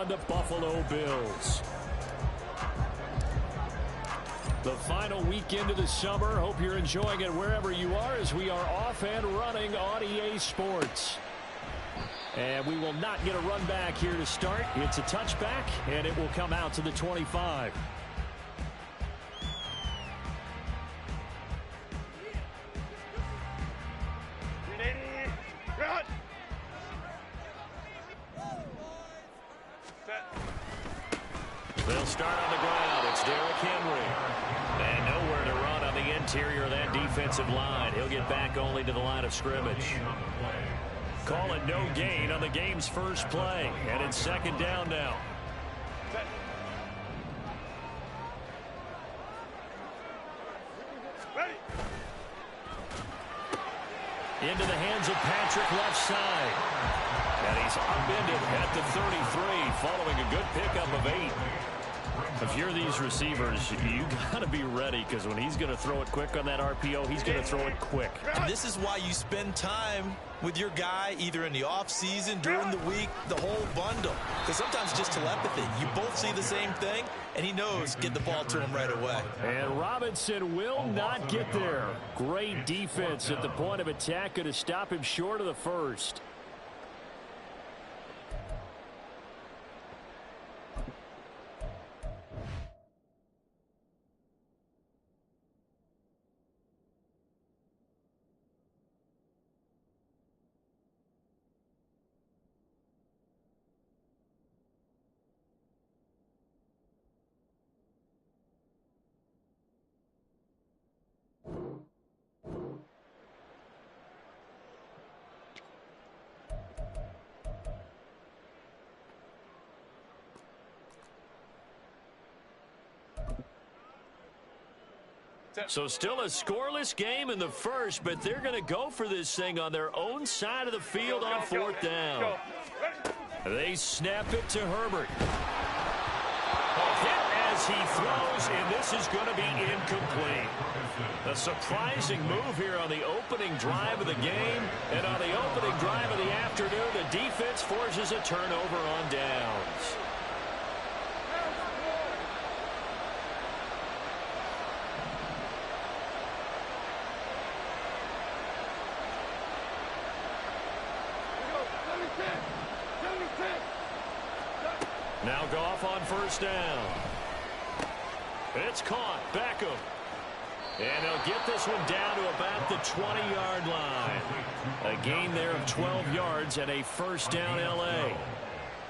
on the Buffalo Bills. The final weekend of the summer. Hope you're enjoying it wherever you are as we are off and running on EA Sports. And we will not get a run back here to start. It's a touchback, and it will come out to the 25. They'll start on the ground. It's Derrick Henry. And nowhere to run on the interior of that defensive line. He'll get back only to the line of scrimmage. Call it no gain on the game's first play. And it's second down now. Into the hands of Patrick left side. And he's upended at the 33 following a good pickup of 8. If you're these receivers, you got to be ready because when he's going to throw it quick on that RPO, he's going to throw it quick. And this is why you spend time with your guy either in the offseason, during the week, the whole bundle. Because sometimes just telepathy. You both see the same thing, and he knows get the ball to him right away. And Robinson will not get there. Great defense at the point of attack. Going to stop him short of the first. So still a scoreless game in the first, but they're going to go for this thing on their own side of the field on fourth down. They snap it to Herbert. Hit as he throws, and this is going to be incomplete. A surprising move here on the opening drive of the game, and on the opening drive of the afternoon, the defense forces a turnover on downs. Now Goff on first down. It's caught. Beckham. And they'll get this one down to about the 20-yard line. A gain there of 12 yards and a first down L.A.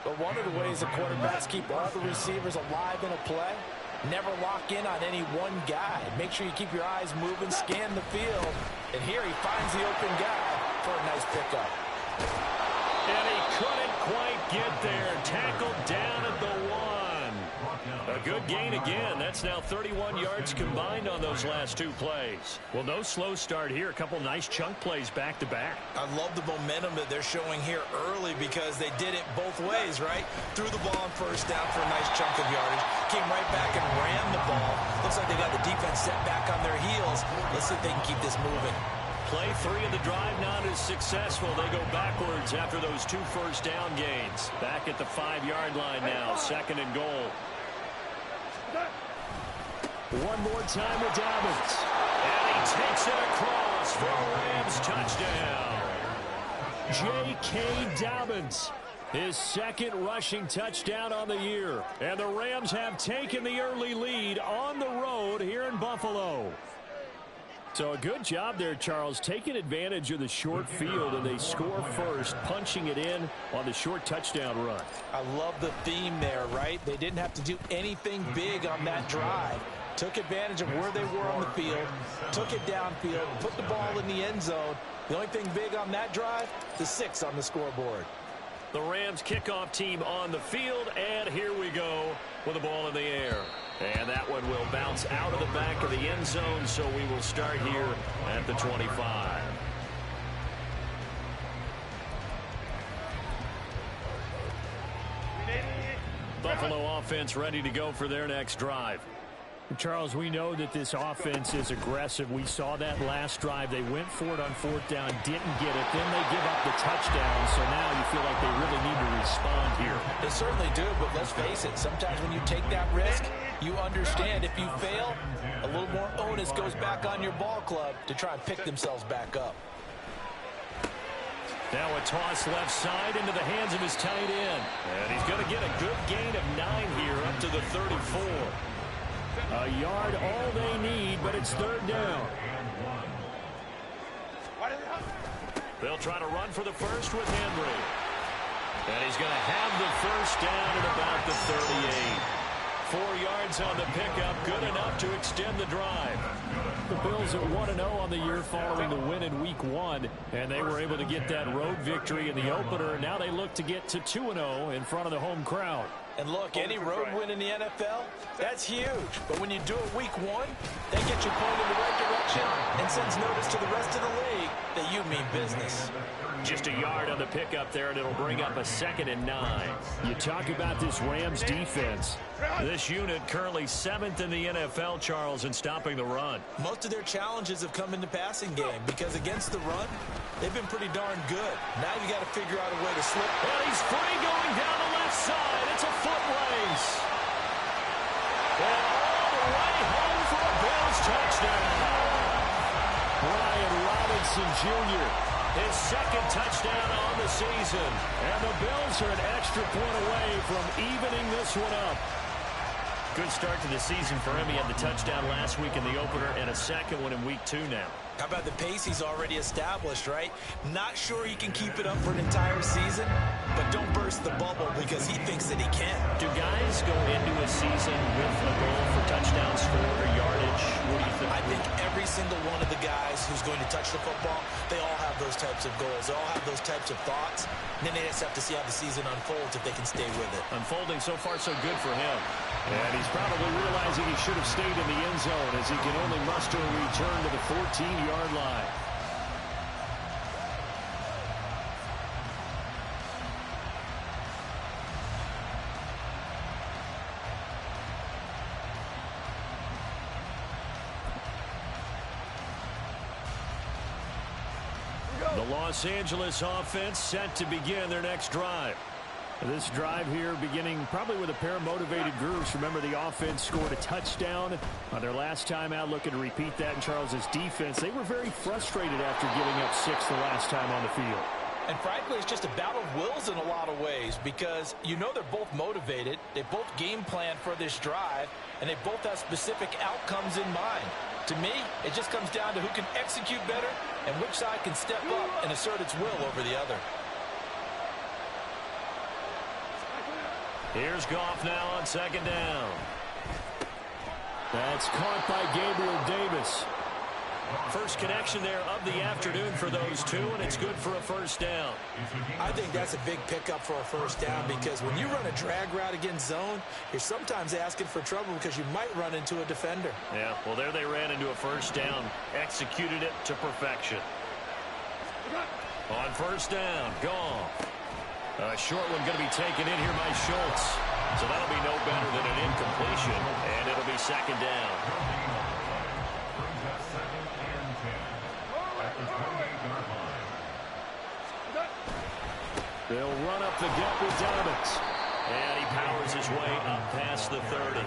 But one of the ways the quarterbacks keep all the receivers alive in a play, never lock in on any one guy. Make sure you keep your eyes moving, scan the field. And here he finds the open guy for a nice pickup. And he couldn't quite get there. Tackled down at the 1. A good gain again. That's now 31 yards combined on those last 2 plays. Well, no slow start here. A couple nice chunk plays back-to-back. I love the momentum that they're showing here early because they did it both ways, right? Threw the ball on first down for a nice chunk of yardage. Came right back and ran the ball. Looks like they got the defense set back on their heels. Let's see if they can keep this moving. Play 3 of the drive not as successful. They go backwards after those 2 first down gains. Back at the 5-yard line now, second and goal. One more time with Dobbins. And he takes it across for a Rams touchdown. J.K. Dobbins, his second rushing touchdown on the year. And the Rams have taken the early lead on the road here in Buffalo. So a good job there, Charles, taking advantage of the short field, and they score first, punching it in on the short touchdown run. I love the theme there, right? They didn't have to do anything big on that drive. Took advantage of where they were on the field, took it downfield, put the ball in the end zone. The only thing big on that drive, the 6 on the scoreboard. The Rams kickoff team on the field, and here we go with the ball in the air. And that one will bounce out of the back of the end zone, so we will start here at the 25. Buffalo offense ready to go for their next drive. Charles, we know that this offense is aggressive. We saw that last drive. They went for it on fourth down, didn't get it. Then they give up the touchdown, so now you feel like they really need to respond here. They certainly do, but let's face it, sometimes when you take that risk, you understand if you fail, a little more onus goes back on your ball club to try and pick themselves back up. Now a toss left side into the hands of his tight end. And he's going to get a good gain of 9 here up to the 34. A yard all they need, but it's third down. They'll try to run for the first with Henry. And he's going to have the first down at about the 38. 4 yards on the pickup, good enough to extend the drive. The Bills at 1-0 on the year following the win in Week 1, and they were able to get that road victory in the opener. Now they look to get to 2-0 in front of the home crowd. And look, any road win in the NFL, that's huge. But when you do it Week 1, that gets you pointed in the right direction and sends notice to the rest of the league that you mean business. Just a yard on the pickup there, and it'll bring up a 2nd and 9. You talk about this Rams defense. This unit currently 7th in the NFL, Charles, in stopping the run. Most of their challenges have come in the passing game because against the run, they've been pretty darn good. Now you got to figure out a way to slip. And he's free going down the left side. It's a foot race. And all the way home for a Bills touchdown. Brian Robinson Jr., his 2nd touchdown on the season. And the Bills are an extra point away from evening this one up. Good start to the season for him. He had the touchdown last week in the opener and a 2nd one in Week 2 now. How about the pace he's already established, right? Not sure he can keep it up for an entire season, but don't burst the bubble because he thinks that he can. Do guys go into a season with a goal for touchdowns, scored, or yardage? What do you think? I think every single one of the guys who's going to touch the football, they all have those types of goals. They all have those types of thoughts. And then they just have to see how the season unfolds if they can stay with it. Unfolding so far so good for him. And he's probably realizing he should have stayed in the end zone as he can only muster a return to the 14-yard line. The Los Angeles offense set to begin their next drive. This drive here beginning probably with a pair of motivated groups. Remember, the offense scored a touchdown on their last time out, looking to repeat that in Charles's defense. They were very frustrated after giving up 6 the last time on the field. And frankly, it's just a battle of wills in a lot of ways because you know they're both motivated. They both game plan for this drive, and they both have specific outcomes in mind. To me, it just comes down to who can execute better and which side can step up and assert its will over the other. Here's Goff now on 2nd down. That's caught by Gabriel Davis. First connection there of the afternoon for those two, and it's good for a first down. I think that's a big pickup for a first down because when you run a drag route against zone, you're sometimes asking for trouble because you might run into a defender. Yeah, well, there they ran into a first down, executed it to perfection. On first down, Goff. A short one going to be taken in here by Schultz. So that'll be no better than an incompletion, and it'll be 2nd down. They'll run up the gut with Dobbins. And he powers his way up past the 30.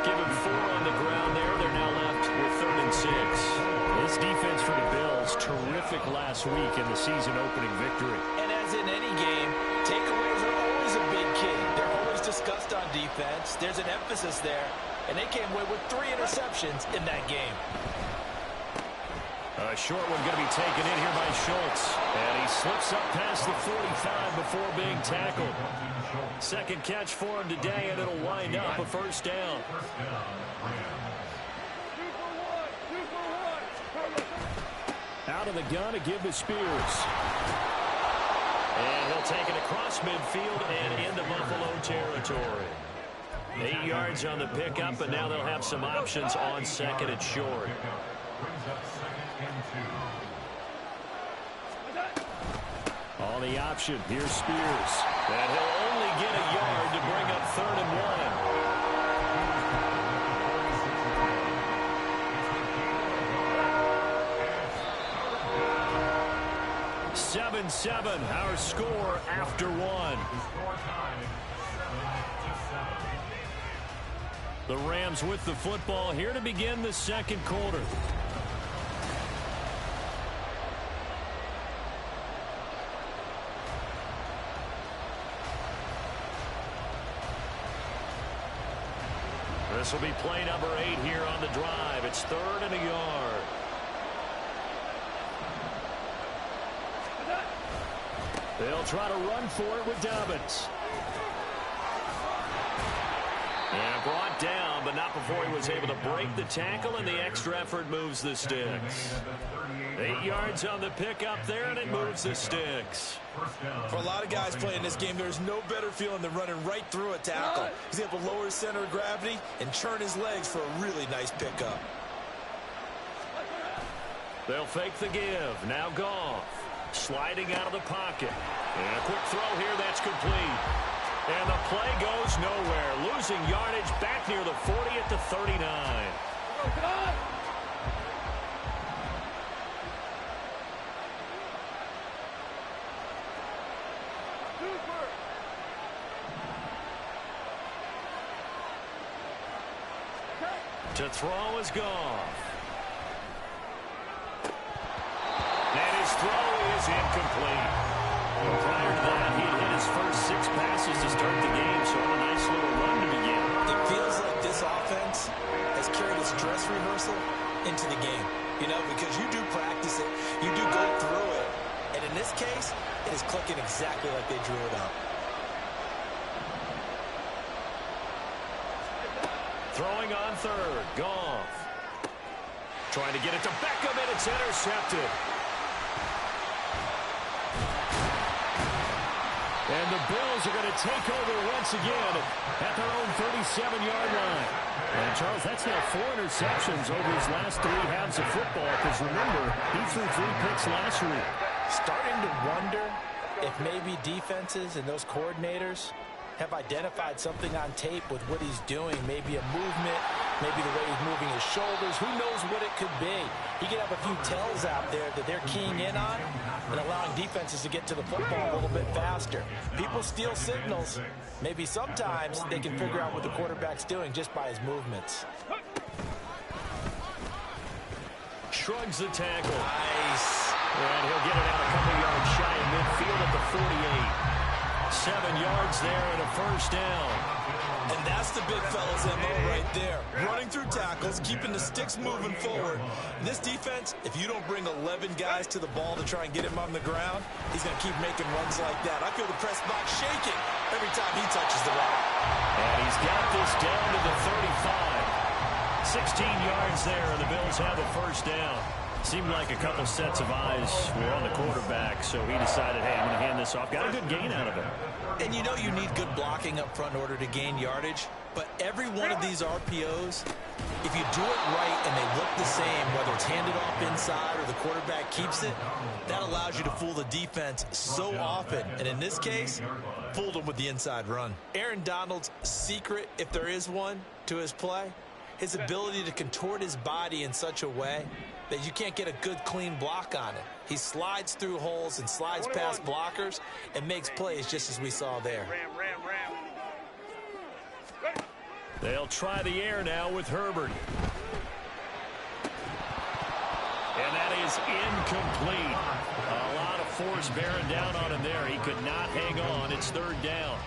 Give him 4 on the ground there. They're now left with 3rd and 6. This defense for the Bills, terrific last week in the season-opening victory. And as in any game, takeaways are always a big key. They're always discussed on defense. There's an emphasis there. And they came away with 3 interceptions in that game. A short one going to be taken in here by Schultz. And he slips up past the 45 before being tackled. 2nd catch for him today, and it'll wind up a first down. Out of the gun to give to Spears. And he'll take it across midfield and into Buffalo territory. 8 yards on the pickup, and now they'll have some options on 2nd and short. On the option, here's Spears. And he'll only get a yard to bring up 3rd and 1. 7-7, our score after one. The Rams with the football here to begin the second quarter. This will be play number 8 here on the drive. It's 3rd and a yard. They'll try to run for it with Dobbins. And brought down, but not before he was able to break the tackle, and the extra effort moves the sticks. 8 yards on the pickup there, and it moves the sticks. For a lot of guys playing this game, there's no better feeling than running right through a tackle. He's able to lower his center of gravity and churn his legs for a really nice pickup. They'll fake the give. Now Goff. Sliding out of the pocket. And a quick throw here that's complete. And the play goes nowhere. Losing yardage back near the 40 at the 39. To throw is Goff. And his throw is incomplete. Prior to that, he had hit his first 6 passes to start the game, so a nice little run to begin. It feels like this offense has carried its dress rehearsal into the game. You know, because you do practice it, you do go through it, and in this case, it is clicking exactly like they drew it up. Throwing on 3rd, Goff. Trying to get it to Beckham, and it's intercepted. And the Bills are going to take over once again at their own 37-yard line. And, Charles, that's now 4 interceptions over his last 3 halves of football, because, remember, he threw 3 picks last week. Starting to wonder if maybe defenses and those coordinators have identified something on tape with what he's doing. Maybe a movement, maybe the way he's moving his shoulders. Who knows what it could be? He could have a few tells out there that they're keying in on and allowing defenses to get to the football a little bit faster. People steal signals. Maybe sometimes they can figure out what the quarterback's doing just by his movements. Shrugs the tackle. Nice. And he'll get it out a couple yards shy of midfield at the 48. 7 yards there and a first down. And that's the big fella's MO right there. Running through tackles, keeping the sticks moving forward. This defense, if you don't bring 11 guys to the ball to try and get him on the ground, he's going to keep making runs like that. I feel the press box shaking every time he touches the rock. And he's got this down to the 35. 16 yards there, and the Bills have a first down. Seemed like a couple sets of eyes were on the quarterback, so he decided, hey, I'm going to hand this off. Got a good gain out of it. And you know you need good blocking up front in order to gain yardage, but every one of these RPOs, if you do it right and they look the same, whether it's handed off inside or the quarterback keeps it, that allows you to fool the defense so often. And in this case, fooled them with the inside run. Aaron Donald's secret, if there is one, to his play, his ability to contort his body in such a way that you can't get a good, clean block on it. He slides through holes and slides past blockers and makes plays just as we saw there. They'll try the air now with Herbert. And that is incomplete. A lot of force bearing down on him there. He could not hang on. It's 3rd down.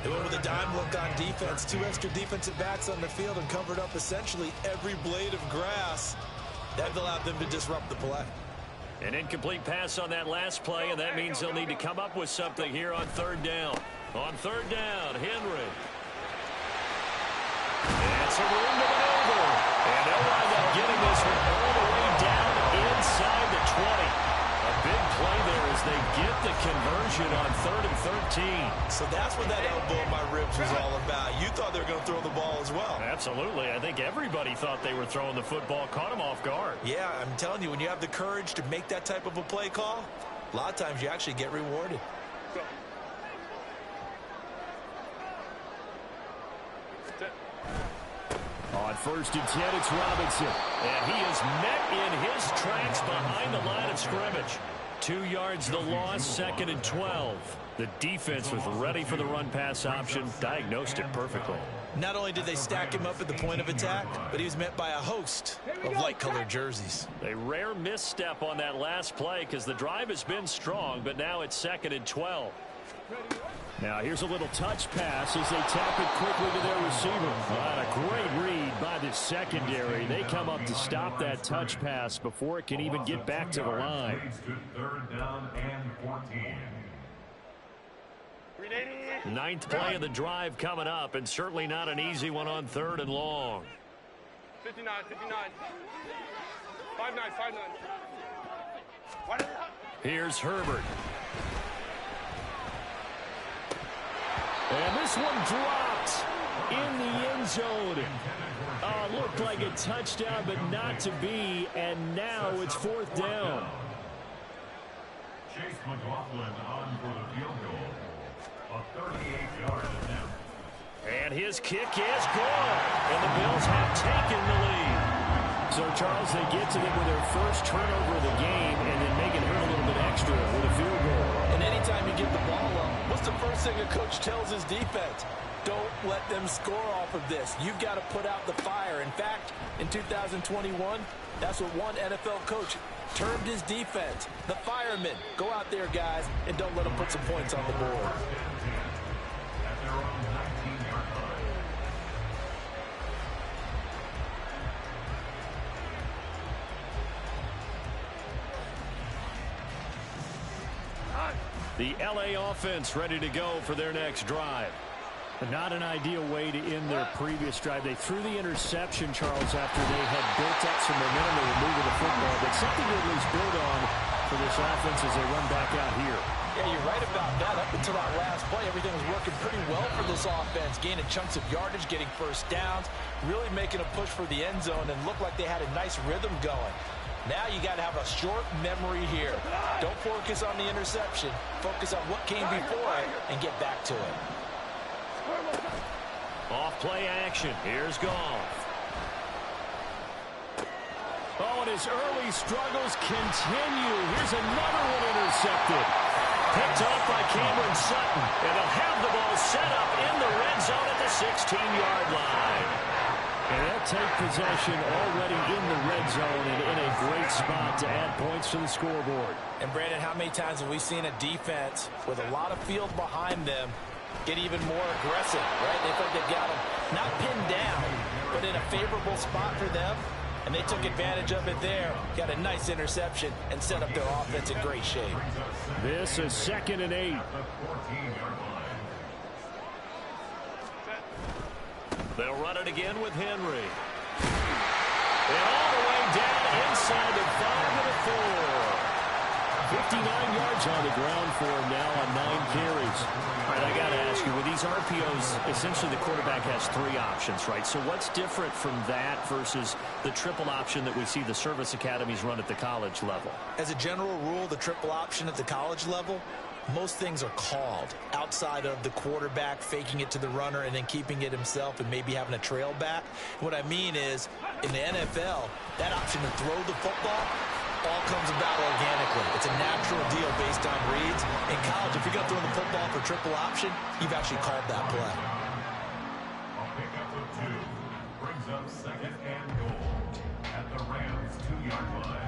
They went with a dime look on defense. 2 extra defensive backs on the field and covered up essentially every blade of grass. That allowed them to disrupt the play. An incomplete pass on that last play, and that means they'll need to come up with something here on 3rd down. On 3rd down, Henry. It's a room to maneuver. And they'll wind up getting this one all the way down inside the 20. A big play there as they get the conversion on 3rd and 13. So that's what that elbow in my ribs was all about. You thought they were going to throw the ball as well. Absolutely. I think everybody thought they were throwing the football, caught him off guard. Yeah, I'm telling you, when you have the courage to make that type of a play call, a lot of times you actually get rewarded. On 1st and 10, it's Robinson. And he is met in his tracks behind the line of scrimmage. 2 yards the loss, 2nd and 12. The defense was ready for the run-pass option, diagnosed it perfectly. Not only did they stack him up at the point of attack, but he was met by a host of light-colored jerseys. A rare misstep on that last play because the drive has been strong, but now it's 2nd and 12. Now here's a little touch pass as they tap it quickly to their receiver. A great read by the secondary. They come up to stop that touch pass before it can even get back to the line. 3rd down and 14. 9th play of the drive coming up, and certainly not an easy one on 3rd and long. 59, 59. 5-9, 5-9. Here's Herbert. And this one dropped in the end zone. Looked like a touchdown, but not to be, and now it's 4th down. Chase McLaughlin on for the field goal. A 38-yard attempt. And his kick is good. And the Bills have taken the lead. So, Charles, they get to them with their first turnover of the game and then make it hurt a little bit extra with a field goal. And anytime you give the ball up, what's the first thing a coach tells his defense? Don't let them score off of this. You've got to put out the fire. In fact, in 2021, that's what one NFL coach termed his defense. The firemen. Go out there, guys, and don't let them put some points on the board. At their own 19-yard line. The LA offense ready to go for their next drive. Not an ideal way to end their previous drive. They threw the interception, Charles, after they had built up some momentum. They were moving the football, but something to at least build on for this offense as they run back out here. Yeah, you're right about that. Up until that last play, everything was working pretty well for this offense, gaining chunks of yardage, getting first downs, really making a push for the end zone, and looked like they had a nice rhythm going. Now you got to have a short memory here. Don't focus on the interception. Focus on what came before it and get back to it. Off play action. Here's Goff. Oh, and his early struggles continue. Here's another one intercepted. Picked off by Cameron Sutton. And they'll have the ball set up in the red zone at the 16-yard line. And they'll take possession already in the red zone and in a great spot to add points to the scoreboard. And, Brandon, how many times have we seen a defense with a lot of field behind them get even more aggressive, right? They think they've got them not pinned down, but in a favorable spot for them, and they took advantage of it there, got a nice interception, and set up their offense in great shape. This is 2nd and 8. They'll run it again with Henry. And all the way down inside the 5 and a 4. 59 yards on the ground for him now on 9 carries. All right, I got to ask you, with these RPOs, essentially the quarterback has 3 options, right? So what's different from that versus the triple option that we see the service academies run at the college level? As a general rule, the triple option at the college level, most things are called outside of the quarterback faking it to the runner and then keeping it himself and maybe having a trail back. What I mean is, in the NFL, that option to throw the football all comes about organically. It's a natural deal based on reads. In college, if you're going to throw the football for triple option, you've actually called that play. A pickup of 2 brings up 2nd and goal at the Rams' 2-yard line.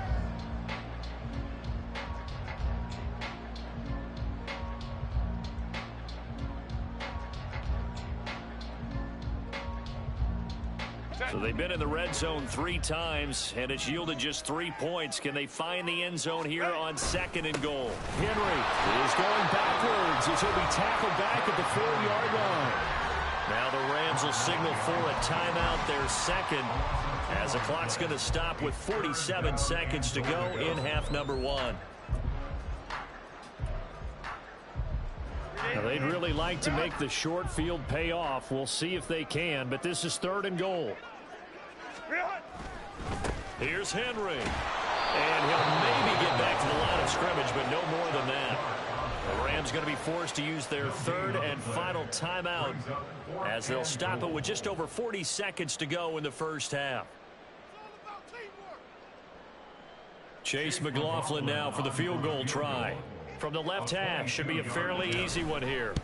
So they've been in the red zone 3 times, and it's yielded just 3 points. Can they find the end zone here on 2nd and goal? Henry is going backwards as he'll be tackled back at the 4-yard line. Now the Rams will signal for a timeout, their second, as the clock's going to stop with 47 seconds to go in half number 1. Now they'd really like to make the short field pay off. We'll see if they can, but this is 3rd and goal. Here's Henry. And he'll maybe get back to the line of scrimmage, but no more than that. The Rams going to be forced to use their 3rd and final timeout as they'll stop it with just over 40 seconds to go in the first half. Chase McLaughlin now for the field goal try. From the left hash, should be a fairly easy one here.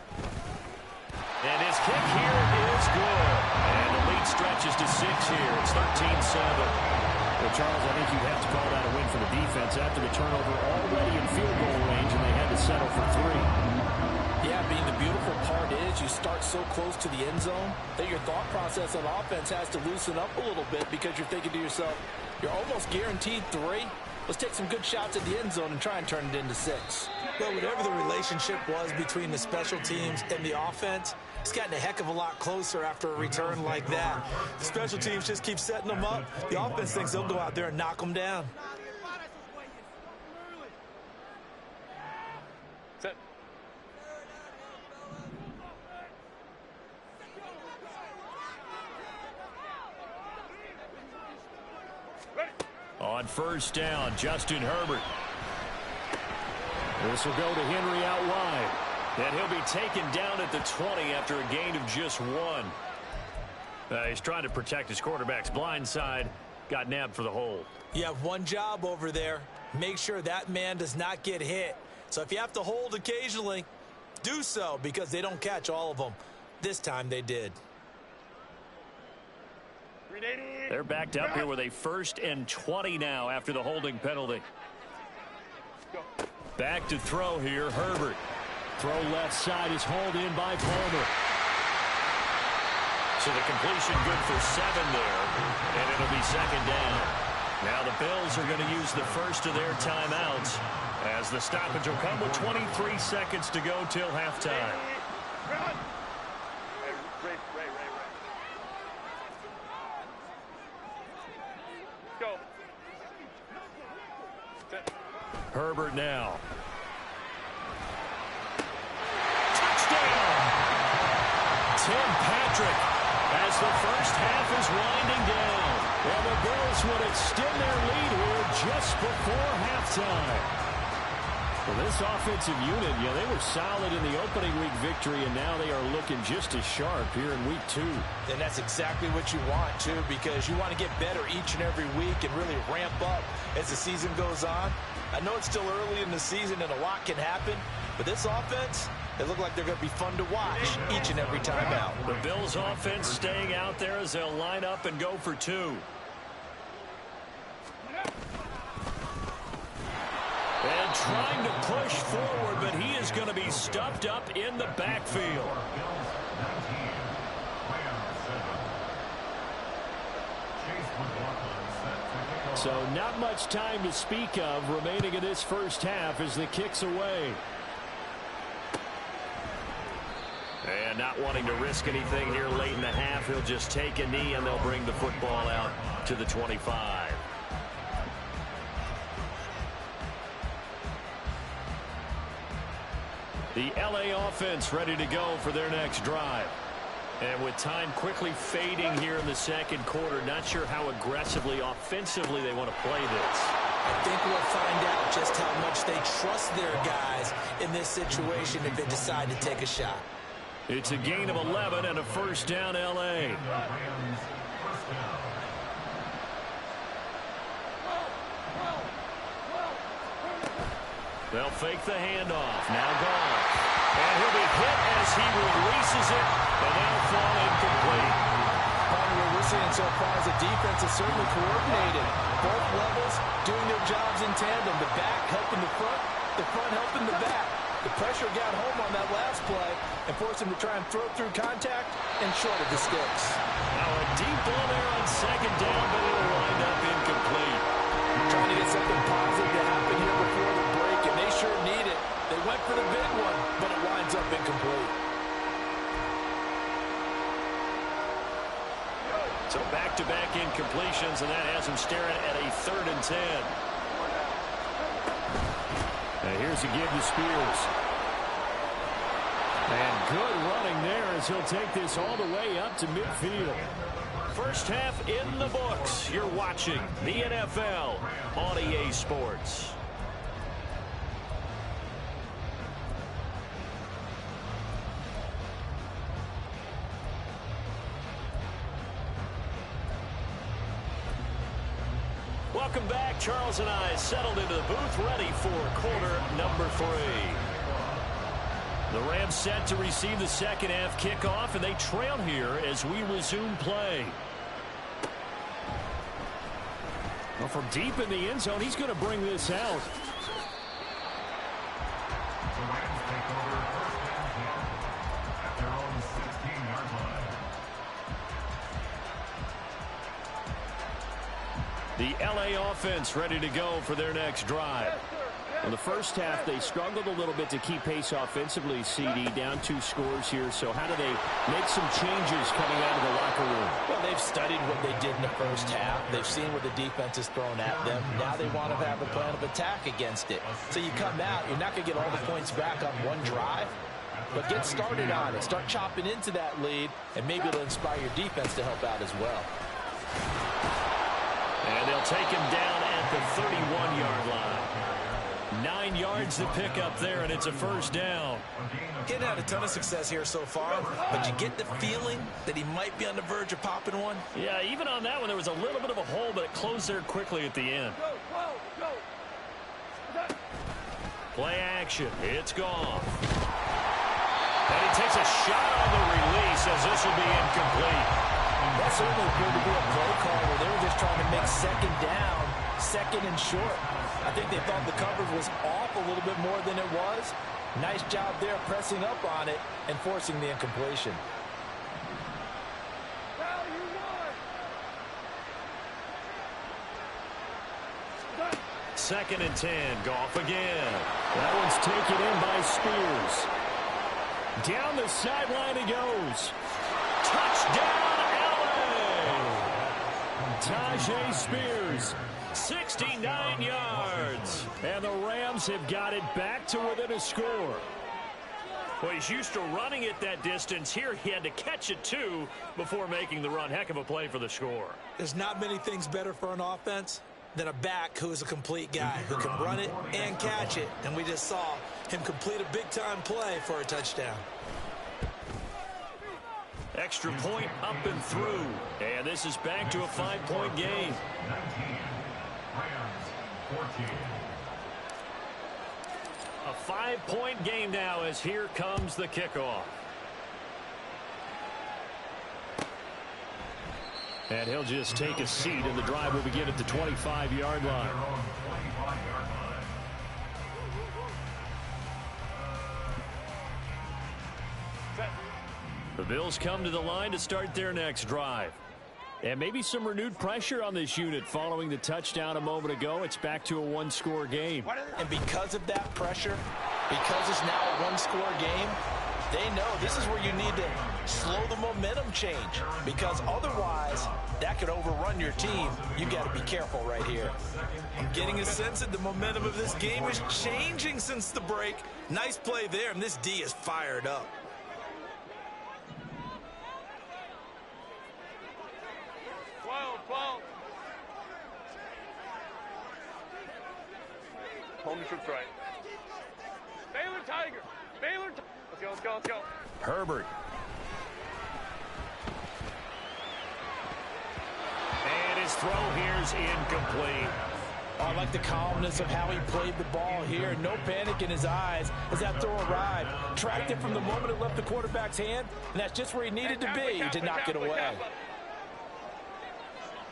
And his kick here is good. And the lead stretches to 6 here. It's 13-7. Well, Charles, I think you'd have to call that a win for the defense after the turnover already in field goal range, and they had to settle for 3. Yeah, being the beautiful part is you start so close to the end zone that your thought process on offense has to loosen up a little bit because you're thinking to yourself, you're almost guaranteed 3. Let's take some good shots at the end zone and try and turn it into 6. Well, whatever the relationship was between the special teams and the offense, it's gotten a heck of a lot closer after a return like that. The special teams just keep setting them up. The offense thinks they'll go out there and knock them down. Set. On first down, Justin Herbert. This will go to Henry out wide. And he'll be taken down at the 20 after a gain of just 1. He's trying to protect his quarterback's blind side. Got nabbed for the hold. You have one job over there. Make sure that man does not get hit. So if you have to hold occasionally, do so because they don't catch all of them. This time they did. They're backed up here with a 1st and 20 now after the holding penalty. Back to throw here, Herbert. Throw left side is hauled in by Palmer. So the completion good for 7 there, and it'll be 2nd down. Now the Bills are going to use the first of their timeouts as the stoppage will come with 23 seconds to go till halftime. Go. Herbert now. Tim Patrick as the first half is winding down. And the Bills would extend their lead here just before halftime. Well, this offensive unit, they were solid in the opening week victory, and now they are looking just as sharp here in week 2. And that's exactly what you want, too, because you want to get better each and every week and really ramp up as the season goes on. I know it's still early in the season and a lot can happen, but this offense, they look like they're going to be fun to watch each and every time out. The Bills offense staying out there as they'll line up and go for 2. And trying to push forward, but he is going to be stuffed up in the backfield. So not much time to speak of remaining in this first half as the kick's away. And not wanting to risk anything here late in the half, he'll just take a knee and they'll bring the football out to the 25. The LA offense ready to go for their next drive. And with time quickly fading here in the second quarter, not sure how aggressively, offensively they want to play this. I think we'll find out just how much they trust their guys in this situation if they decide to take a shot. It's a gain of 11 and a first down, LA. They'll fake the handoff. Now gone. And he'll be hit as he releases it, and that'll fall incomplete. What we're seeing so far is the defense is certainly coordinated. Both levels doing their jobs in tandem. The back helping the front helping the back. The pressure got home on that last play and forced him to try and throw through contact and short of the sticks. Now a deep ball there on 2nd down, but it'll wind up incomplete. Trying to get something positive to happen here before the break, and they sure need it. They went for the big one, but it winds up incomplete. So back-to-back incompletions, and that has him staring at a 3rd and 10. Now here's a give to Spears. And good running there as he'll take this all the way up to midfield. First half in the books. You're watching the NFL on EA Sports. Welcome back. Charles and I settled into the booth, ready for quarter number 3. The Rams set to receive the second half kickoff, and they trail here as we resume play. Well, from deep in the end zone, he's going to bring this out. The Rams take over first and 10 at their own 16-yard line. The LA offense ready to go for their next drive. In the first half, they struggled a little bit to keep pace offensively, CD, down 2 scores here. So how do they make some changes coming out of the locker room? Well, they've studied what they did in the first half. They've seen what the defense has thrown at them. Now they want to have a plan of attack against it. So you come out, you're not going to get all the points back on one drive, but get started on it. Start chopping into that lead, and maybe it'll inspire your defense to help out as well. And they'll take him down at the 31-yard line. 9 yards to pick up there, and it's a first down. He hadn't had a ton of success here so far, but you get the feeling that he might be on the verge of popping one. Yeah, even on that one, there was a little bit of a hole, but it closed there quickly at the end. Play action. It's gone. And he takes a shot on the release as this will be incomplete. That certainly appeared to be a play call where they were just trying to make second down, second and short. I think they thought the coverage was off a little bit more than it was. Nice job there pressing up on it and forcing the incompletion. Second and 10. Goff again. That one's taken in by Spears. Down the sideline he goes. Touchdown, LA! Tajay Spears. 69 yards. And the Rams have got it back to within a score. Well, he's used to running it that distance. Here he had to catch it, too, before making the run. Heck of a play for the score. There's not many things better for an offense than a back who is a complete guy, who can run it and catch it. And we just saw him complete a big-time play for a touchdown. Extra point up and through. And this is back to a 5-point game. 19. Rams 14. A 5-point game now as here comes the kickoff. And he'll just take a seat, and the drive will begin at the 25-yard line. Their own 25-yard line. The Bills come to the line to start their next drive. And maybe some renewed pressure on this unit following the touchdown a moment ago. It's back to a 1-score game. And because of that pressure, because it's now a 1-score game, they know this is where you need to slow the momentum change, because otherwise that could overrun your team. You got to be careful right here. I'm getting a sense that the momentum of this game is changing since the break. Nice play there, and this D is fired up. Home troops right. Baylor Tiger. Baylor. Let's go, let's go, let's go. Herbert. And his throw here's incomplete. Oh, I like the calmness of how he played the ball here. No panic in his eyes as that throw arrived. Tracked it from the moment it left the quarterback's hand, and that's just where he needed to be to knock it away.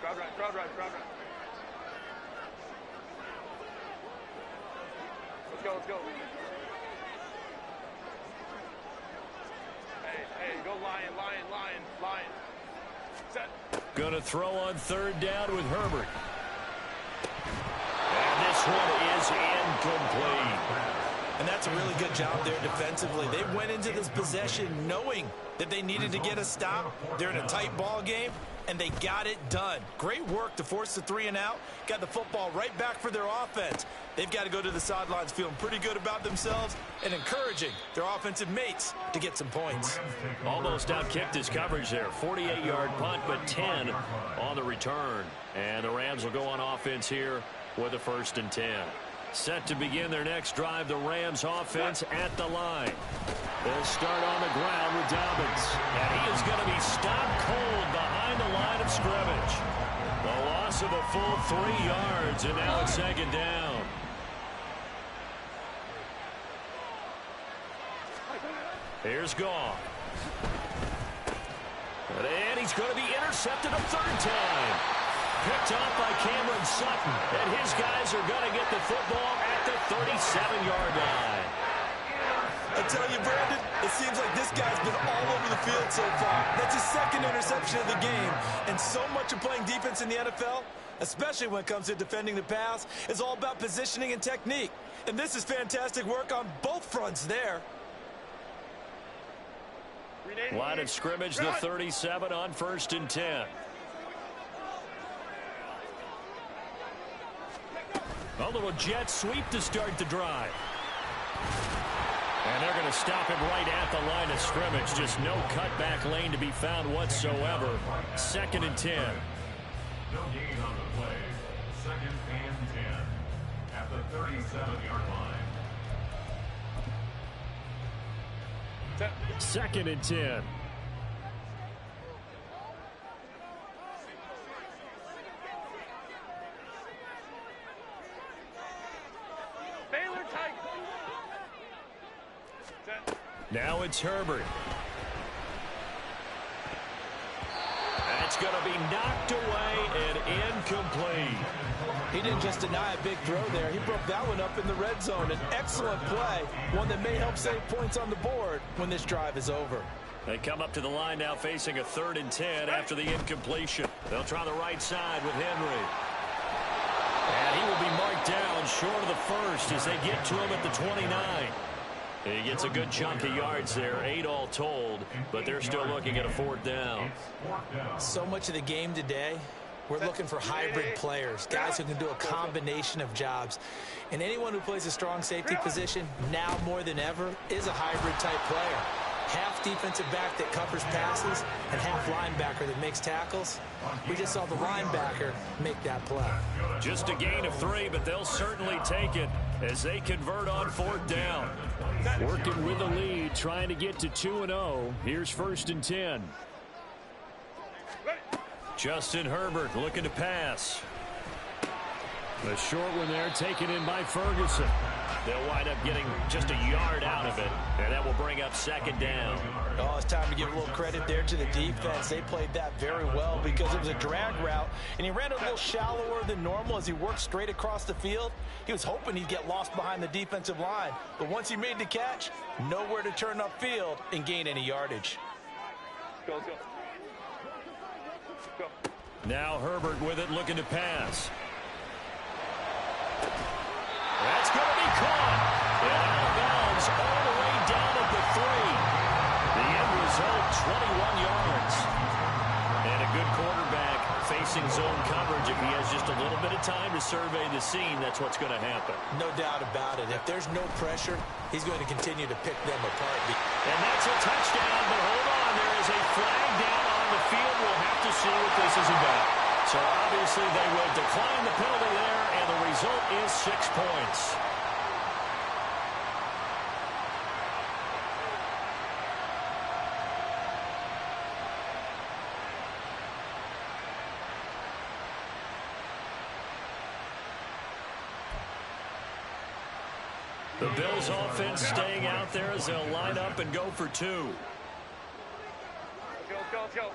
Crowd right, crowd right, crowd right. Let's go, let's go. Hey, go lion, lion, lion, lion. Set. Gonna throw on third down with Herbert. And this one is incomplete. And that's a really good job there defensively. They went into this possession knowing that they needed to get a stop. They're in a tight ball game, and they got it done. Great work to force the 3 and out. Got the football right back for their offense. They've got to go to the sidelines feeling pretty good about themselves and encouraging their offensive mates to get some points. Almost outkicked his coverage there. 48-yard punt, but 10 on the return. And the Rams will go on offense here with a 1st and 10. Set to begin their next drive, the Rams offense at the line. They'll start on the ground with Dobbins. And he is going to be stopped cold behind the line of scrimmage. The loss loss of a full 3 yards, and now it's second down. Here's Goff. And he's going to be intercepted a third time. Picked off by Cameron Sutton. And his guys are going to get the football at the 37-yard line. I tell you, Brandon, it seems like this guy's been all over the field so far. That's his second interception of the game. And so much of playing defense in the NFL, especially when it comes to defending the pass, is all about positioning and technique. And this is fantastic work on both fronts there. Line of scrimmage, the 37 on 1st and 10. A little jet sweep to start the drive. And they're going to stop him right at the line of scrimmage. Just no cutback lane to be found whatsoever. 2nd and 10. No gain on the play. 2nd and 10 at the 37-yard line. 2nd and 10. Baylor Tigers. Now it's Herbert. That's going to be knocked away and incomplete. He didn't just deny a big throw there. He broke that one up in the red zone. An excellent play, one that may help save points on the board when this drive is over. They come up to the line now facing a 3rd and 10 after the incompletion. They'll try the right side with Henry. And he will be marked down short of the first as they get to him at the 29. He gets a good chunk of yards there, 8 all told, but they're still looking at a 4th down. So much of the game today, we're looking for hybrid players, guys who can do a combination of jobs. And anyone who plays a strong safety position, now more than ever, is a hybrid-type player. Half defensive back that covers passes and half linebacker that makes tackles. We just saw the linebacker make that play. Just a gain of 3, but they'll certainly take it as they convert on 4th down. Working with the lead, trying to get to 2-0. Here's 1st and 10. Justin Herbert looking to pass. The short one there taken in by Ferguson. They'll wind up getting just a yard out of it, and that will bring up 2nd down. Oh, it's time to give a little credit there to the defense. They played that very well because it was a drag route, and he ran a little shallower than normal as he worked straight across the field. He was hoping he'd get lost behind the defensive line, but once he made the catch, nowhere to turn upfield and gain any yardage. Go, go. Go. Now Herbert with it, looking to pass. That's going to be caught. And out of bounds all the way down at the 3. The end result, 21 yards. And a good quarterback facing zone coverage. If he has just a little bit of time to survey the scene, that's what's going to happen. No doubt about it. If there's no pressure, he's going to continue to pick them apart. And that's a touchdown, but hold on. There is a flag down on the field. We'll have to see what this is about. So obviously they will decline the penalty there, and the result is 6 points. The Bills offense staying out there as they'll line up and go for 2. Go, go.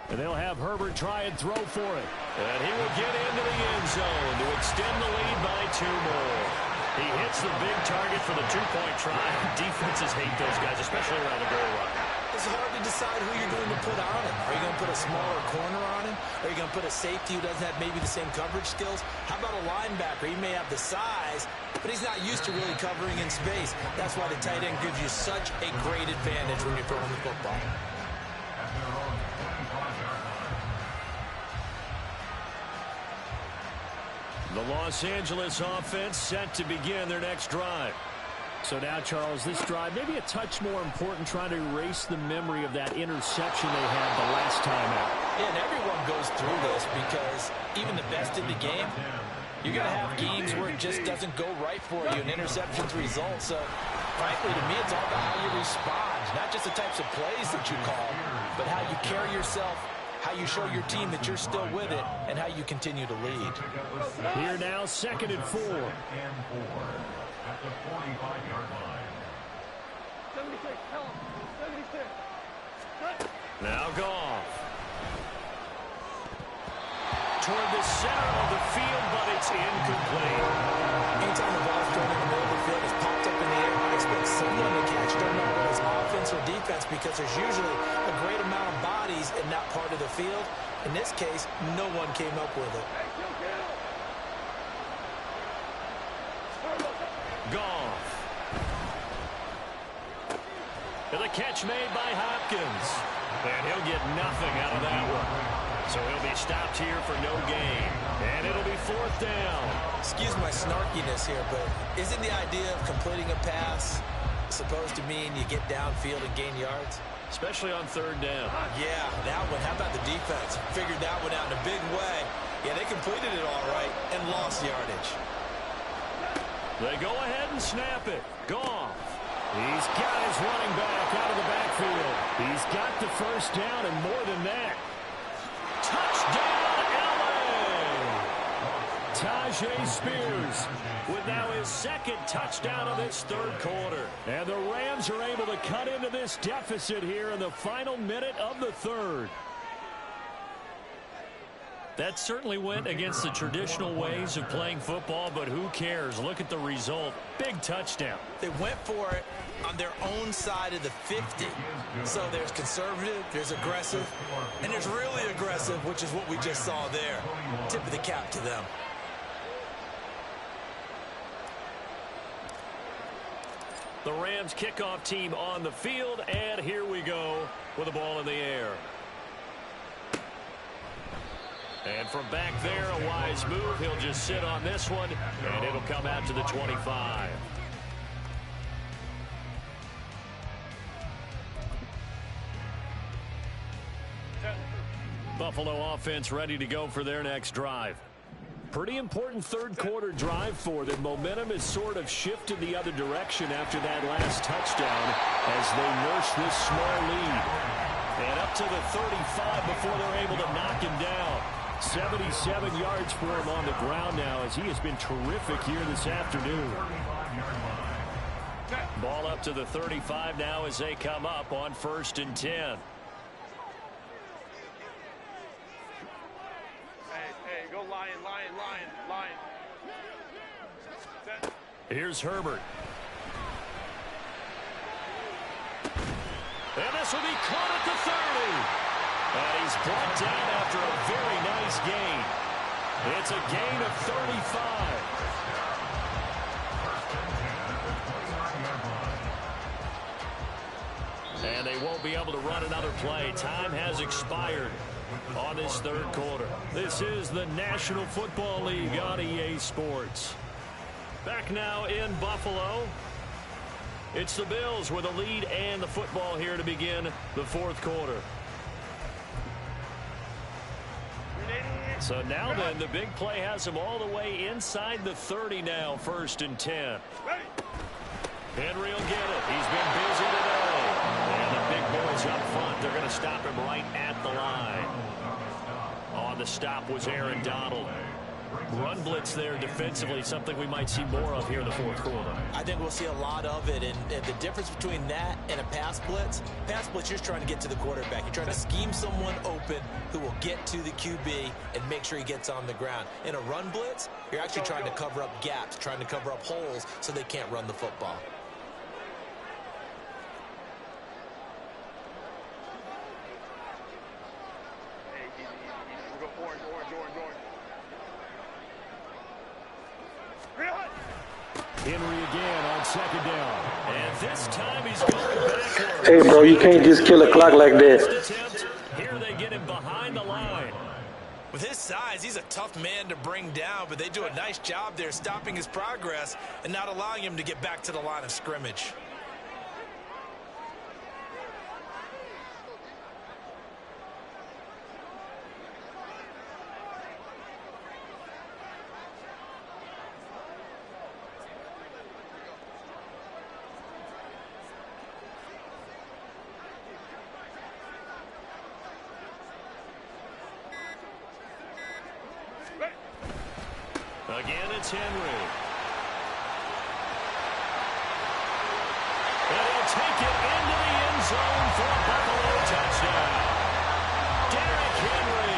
And they'll have Herbert try and throw for it. And he will get into the end zone to extend the lead by 2 more. He hits the big target for the 2-point try. Defenses hate those guys, especially around the goal line. It's hard to decide who you're going to put on him. Are you going to put a smaller corner on him? Are you going to put a safety who doesn't have maybe the same coverage skills? How about a linebacker? He may have the size, but he's not used to really covering in space. That's why the tight end gives you such a great advantage when you're throwing the football. The Los Angeles offense set to begin their next drive. So now, Charles, this drive maybe a touch more important, trying to erase the memory of that interception they had the last time out. Yeah, and everyone goes through this because even the best in the game, you're going to have games where it just doesn't go right for you and interceptions result. So Frankly, to me, it's all about how you respond, not just the types of plays that you call, but how you carry yourself, how you show your team that you're still with it, and how you continue to lead. Here now, 2nd and 4. At the 45-yard line. 76, tell him. 76. Now Goff. Toward the center of the field, but it's incomplete. Anytime the ball's thrown in the middle of the field, it's popped up in the air, I expect someone to catch. Don't know whether it's offense or defense because there's usually a great amount of bodies in that part of the field. In this case, no one came up with it. Goff. And the catch made by Hopkins. And he'll get nothing out of that one. So he'll be stopped here for no gain. And it'll be 4th down. Excuse my snarkiness here, but isn't the idea of completing a pass supposed to mean you get downfield and gain yards? Especially on 3rd down. Yeah, that one. How about the defense? Figured that one out in a big way. Yeah, they completed it all right and lost yardage. They go ahead and snap it. Goff. He's got his running back out of the backfield. He's got the 1st down and more than that. Touchdown, LA! Tajay Spears with now his 2nd touchdown of this 3rd quarter. And the Rams are able to cut into this deficit here in the final minute of the 3rd. That certainly went against the traditional ways of playing football, but who cares? Look at the result. Big touchdown. They went for it on their own side of the 50. So there's conservative, there's aggressive, and there's really aggressive, which is what we just saw there. Tip of the cap to them. The Rams kickoff team on the field, and here we go with the ball in the air. And from back there, a wise move. He'll just sit on this one, and it'll come out to the 25. Buffalo offense ready to go for their next drive. Pretty important 3rd quarter drive for them. Momentum has sort of shifted the other direction after that last touchdown as they nurse this small lead. And up to the 35 before they're able to knock him down. 77 yards for him on the ground now as he has been terrific here this afternoon. Ball up to the 35 now as they come up on 1st and 10. Hey, go lion. Set. Here's Herbert. And this will be caught at the 30. And he's brought down after a very nice gain. It's a gain of 35. And they won't be able to run another play. Time has expired on this 3rd quarter. This is the National Football League on EA Sports. Back now in Buffalo. It's the Bills with a lead and the football here to begin the 4th quarter. So now then, the big play has him all the way inside the 30 now, 1st and 10. Henry will get it. He's been busy today. And the big boys up front, they're going to stop him right at the line. On the stop was Aaron Donald. Run blitz there defensively, something we might see more of here in the 4th quarter. I think we'll see a lot of it, and the difference between that and a pass blitz, you're just trying to get to the quarterback. You're trying to scheme someone open who will get to the QB and make sure he gets on the ground. In a run blitz, you're actually trying to cover up gaps, trying to cover up holes so they can't run the football. We'll go orange. Henry again on 2nd down. And this time he's going backwards. Hey, bro, you can't just kill a clock like that. Here they get him behind the line. With his size, he's a tough man to bring down, but they do a nice job there stopping his progress and not allowing him to get back to the line of scrimmage. And it's Henry. And he'll take it into the end zone for a Buffalo touchdown. Derrick Henry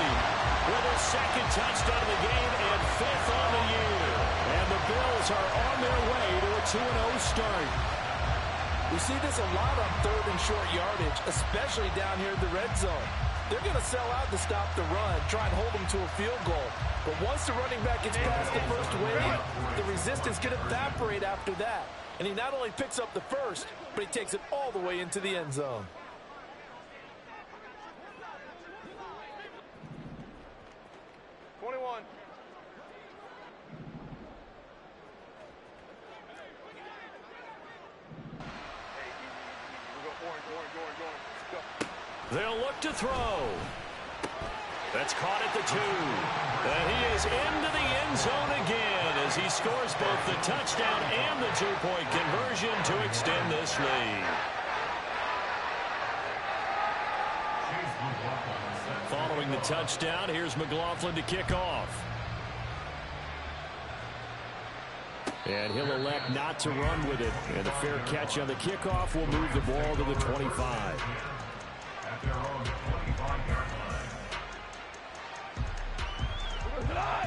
with his second touchdown of the game and 5th on the year. And the Bills are on their way to a 2-0 start. We see this a lot on 3rd and short yardage, especially down here in the red zone. They're going to sell out to stop the run, try and hold them to a field goal. But once the running back gets past the first wave, the resistance can evaporate after that. And he not only picks up the first, but he takes it all the way into the end zone. They'll look to throw. That's caught at the 2. And he is into the end zone again as he scores both the touchdown and the 2-point conversion to extend this lead. Following the touchdown, here's McLaughlin to kick off. And he'll elect not to run with it. And the fair catch on the kickoff will move the ball to the 25.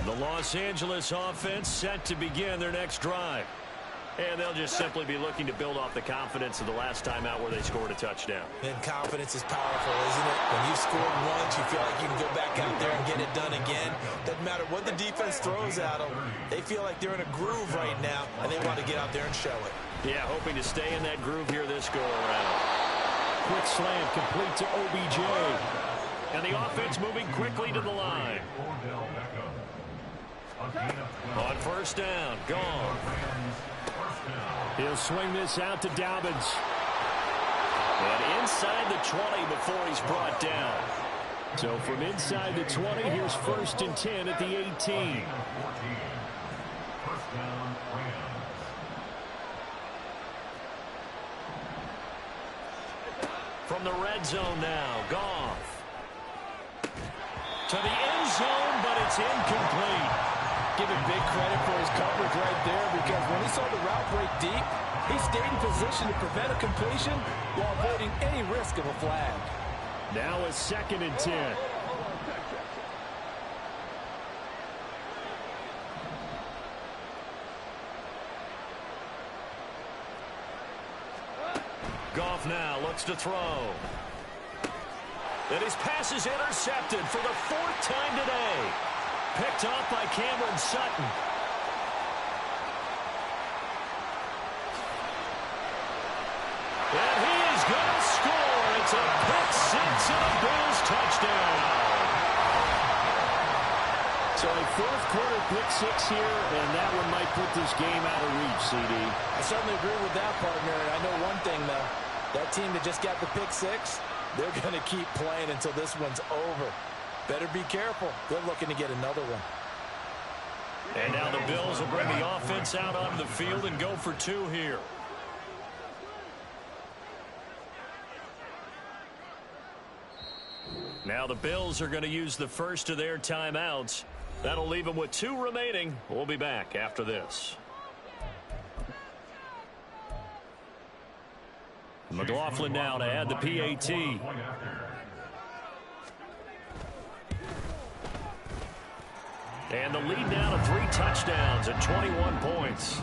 The Los Angeles offense set to begin their next drive. And they'll just simply be looking to build off the confidence of the last time out where they scored a touchdown. And confidence is powerful, isn't it? When you've scored once, you feel like you can go back out there and get it done again. Doesn't matter what the defense throws at them. They feel like they're in a groove right now, and they want to get out there and show it. Yeah, hoping to stay in that groove here this go-around. Quick slant complete to OBJ. And the offense moving quickly to the line. On first down, gone. He'll swing this out to Dobbins. And inside the 20 before he's brought down. So from inside the 20, here's 1st and 10 at the 18. From the red zone now, Goff. To the end zone, but it's incomplete. Give him big credit for his coverage right there, because when he saw the route break deep, he stayed in position to prevent a completion while avoiding any risk of a flag. Now a 2nd and 10. Goff now looks to throw. And his pass is intercepted for the 4th time today. Picked off by Cameron Sutton. And he is going to score. It's a pick 6 and a Bills touchdown. So a 4th quarter pick 6 here, and that one might put this game out of reach, CD. I certainly agree with that, partner. And I know one thing, though. That team that just got the pick 6, they're going to keep playing until this one's over. Better be careful. They're looking to get another one. And now the Bills will bring the offense out onto the field and go for 2 here. Now the Bills are going to use the first of their timeouts. That'll leave them with 2 remaining. We'll be back after this. McLaughlin now to add the PAT. And the lead now to 3 touchdowns at 21 points.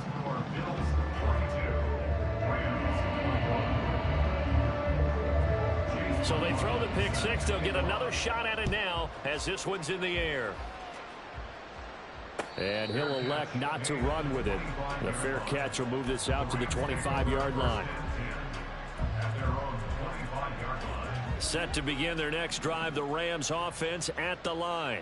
So they throw the pick 6. They'll get another shot at it now as this one's in the air. And he'll elect not to run with it. The fair catch will move this out to the 25-yard line. Set to begin their next drive, the Rams offense at the line.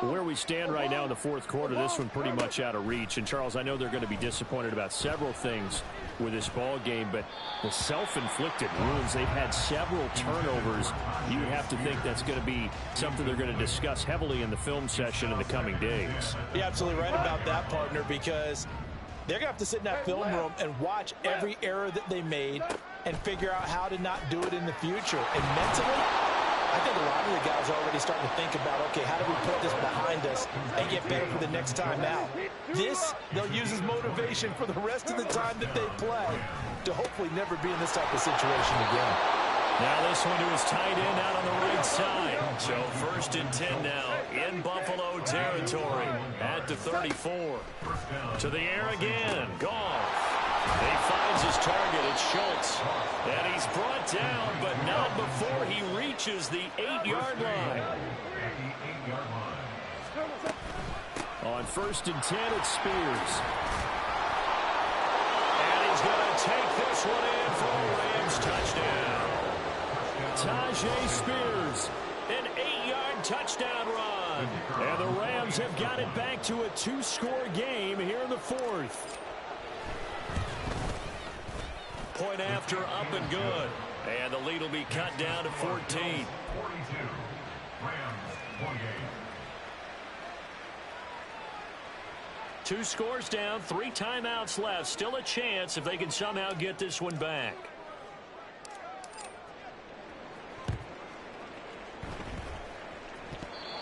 Where we stand right now in the 4th quarter, this one pretty much out of reach. And, Charles, I know they're going to be disappointed about several things with this ball game, but the self-inflicted wounds, they've had several turnovers. You would have to think that's going to be something they're going to discuss heavily in the film session in the coming days. You're absolutely right about that, partner, because they're going to have to sit in that film room and watch every error that they made and figure out how to not do it in the future. And mentally, I think a lot of the guys are already starting to think about, okay, how do we put this behind us and get better for the next time out? This, they'll use as motivation for the rest of the time that they play to hopefully never be in this type of situation again. Now this one to his tight end out on the right side. So 1st and 10 now in Buffalo territory at the 34. To the air again. Goff. He finds his target. It's Schultz. And he's brought down, but not before he reaches the 8-yard line. On 1st and 10, it's Spears. And he's going to take this one in for a Rams touchdown. Tajay Spears, an 8-yard touchdown run. And the Rams have got it back to a 2-score game here in the 4th. Point after, up and good. And the lead will be cut down to 14. 42. Rams, 48. 2 scores down, 3 timeouts left. Still a chance if they can somehow get this one back.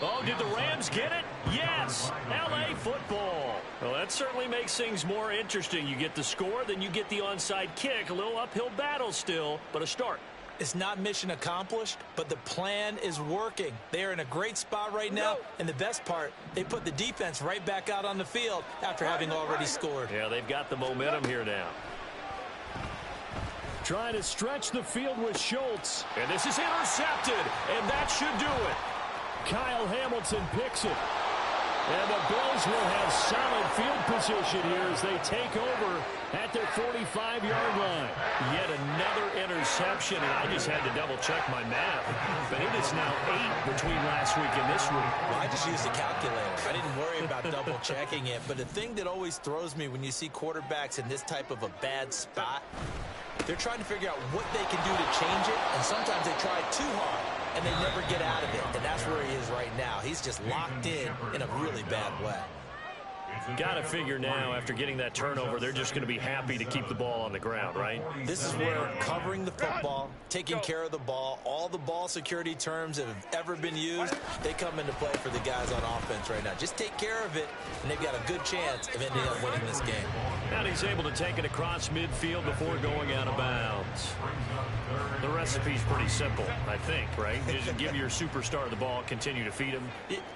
Oh, did the Rams get it? Yes! L.A. football. Well, that certainly makes things more interesting. You get the score, then you get the onside kick. A little uphill battle still, but a start. It's not mission accomplished, but the plan is working. They are in a great spot right now, and the best part, they put the defense right back out on the field after having already scored. Yeah, they've got the momentum here now. Trying to stretch the field with Schultz. And this is intercepted, and that should do it. Kyle Hamilton picks it. And the Bills will have solid field position here as they take over at their 45-yard line. Yet another interception, and I just had to double-check my math. But it is now 8 between last week and this week. Well, I just used a calculator. I didn't worry about double-checking it. But the thing that always throws me when you see quarterbacks in this type of a bad spot, they're trying to figure out what they can do to change it, and sometimes they try too hard, and they never get out of it. And that's where he is right now. He's just locked in a really bad way. Got to figure now, after getting that turnover, they're just going to be happy to keep the ball on the ground, right? This is where covering the football, taking care of the ball, all the ball security terms that have ever been used, they come into play for the guys on offense right now. Just take care of it, and they've got a good chance of ending up winning this game. And he's able to take it across midfield before going out of bounds. The recipe's pretty simple, I think, right? Just give your superstar the ball, continue to feed him.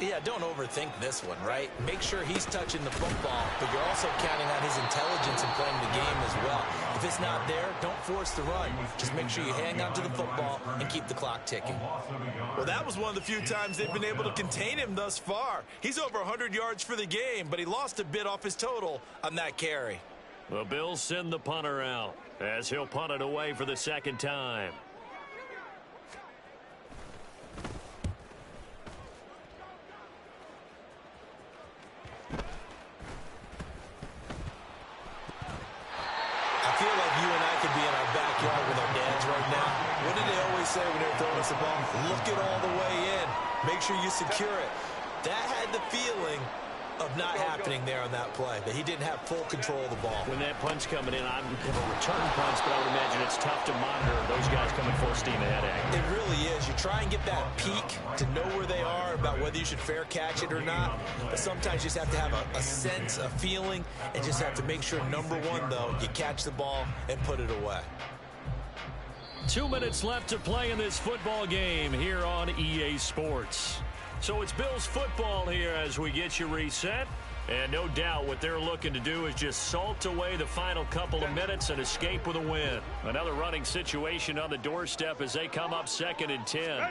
Yeah, don't overthink this one, right? Make sure he's touching the football, but you're also counting on his intelligence in playing the game as well. If it's not there, don't force the run. Just make sure you hang on to the football and keep the clock ticking. Well, that was one of the few times they've been able to contain him thus far. He's over 100 yards for the game, but he lost a bit off his total on that carry. The Bills send the punter out as he'll punt it away for the second time. I feel like you and I could be in our backyard with our dads right now. What did they always say when they're throwing us the ball? Look it all the way in. Make sure you secure it. That had the feeling of not happening there on that play, that he didn't have full control of the ball. When that punch coming in, I'm going to return punch, but I would imagine it's tough to monitor those guys coming full steam ahead at you. It really is. You try and get that peek to know where they are, about whether you should fair catch it or not, but sometimes you just have to have a sense, a feeling, and just have to make sure, number one, though, you catch the ball and put it away. 2 minutes left to play in this football game here on EA Sports. So it's Bills football here as we get you reset. And no doubt what they're looking to do is just salt away the final couple of minutes and escape with a win. Another running situation on the doorstep as they come up 2nd and 10.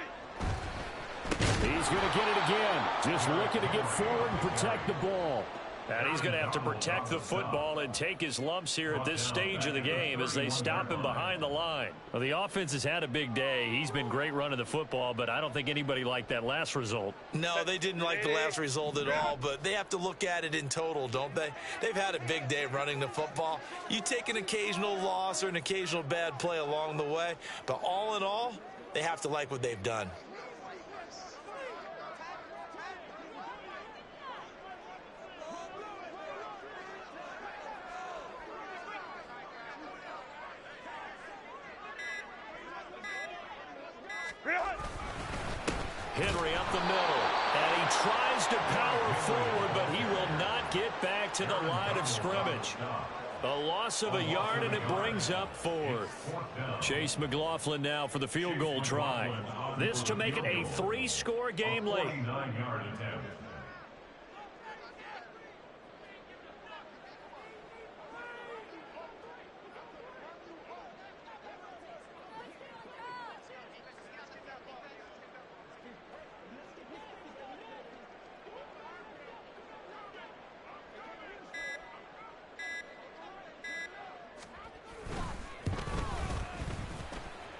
He's going to get it again. Just looking to get forward and protect the ball. And he's going to have to protect the football and take his lumps here at this stage of the game as they stop him behind the line. Well, the offense has had a big day. He's been great running the football, but I don't think anybody liked that last result. No, they didn't like the last result at all, but they have to look at it in total, don't they? They've had a big day running the football. You take an occasional loss or an occasional bad play along the way, but all in all, they have to like what they've done. Henry up the middle, and he tries to power forward, but he will not get back to the line of scrimmage. A loss of a yard, and it brings up fourth. Chase McLaughlin now for the field goal try. This to make it a 3-score game late. 49-yard attempt.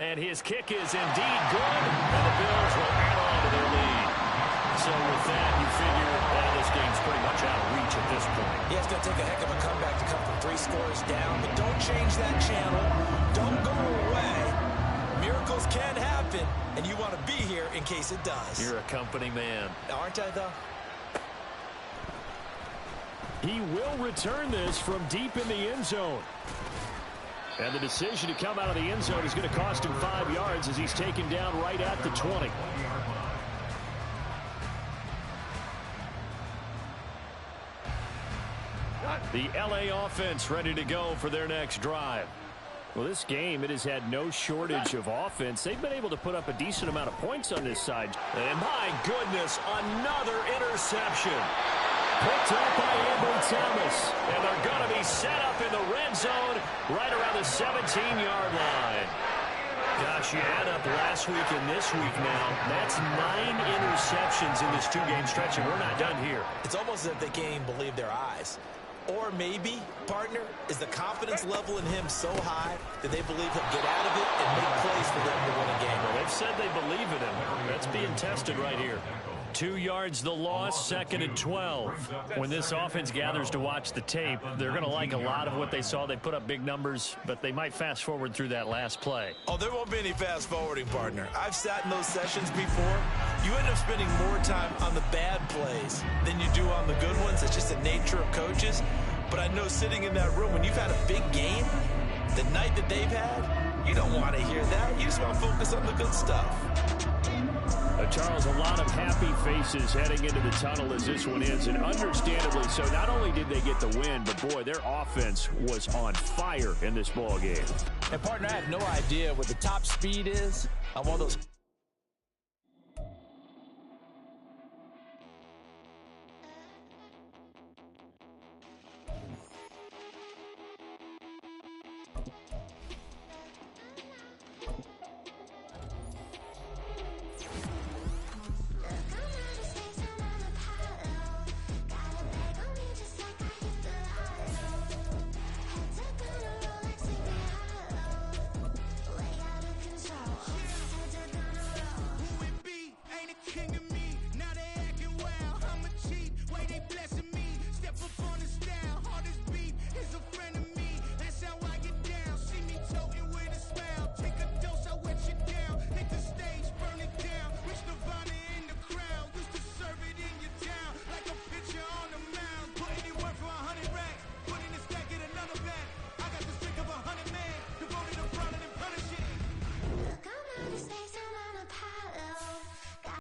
And his kick is indeed good, and the Bills will add on to their lead. So with that, you figure this game's pretty much out of reach at this point. Yeah, it's going to take a heck of a comeback to come from 3 scores down, but don't change that channel. Don't go away. Miracles can happen, and you want to be here in case it does. You're a company man. Aren't I, though? He will return this from deep in the end zone. And the decision to come out of the end zone is going to cost him 5 yards as he's taken down right at the 20. The LA offense ready to go for their next drive. Well, this game, it has had no shortage of offense. They've been able to put up a decent amount of points on this side. And my goodness, another interception. Picked up by Ambry Thomas. And they're going to be set up in the red zone right around the 17-yard line. Gosh, you add up last week and this week now. That's 9 interceptions in this 2-game stretch, and we're not done here. It's almost as if they can't even believe their eyes. Or maybe, partner, is the confidence level in him so high that they believe he'll get out of it and make plays for them to win a game. Well, they've said they believe in him. That's being tested right here. 2 yards the loss, 2nd and 12. When this offense gathers to watch the tape, they're going to like a lot of what they saw. They put up big numbers, but they might fast forward through that last play. Oh, there won't be any fast forwarding, partner. I've sat in those sessions before. You end up spending more time on the bad plays than you do on the good ones. It's just the nature of coaches. But I know sitting in that room, when you've had a big game, the night that they've had, you don't want to hear that. You just want to focus on the good stuff. Charles, a lot of happy faces heading into the tunnel as this one ends, and understandably so. Not only did they get the win, but boy, their offense was on fire in this ball game. And partner, I have no idea what the top speed is on one of those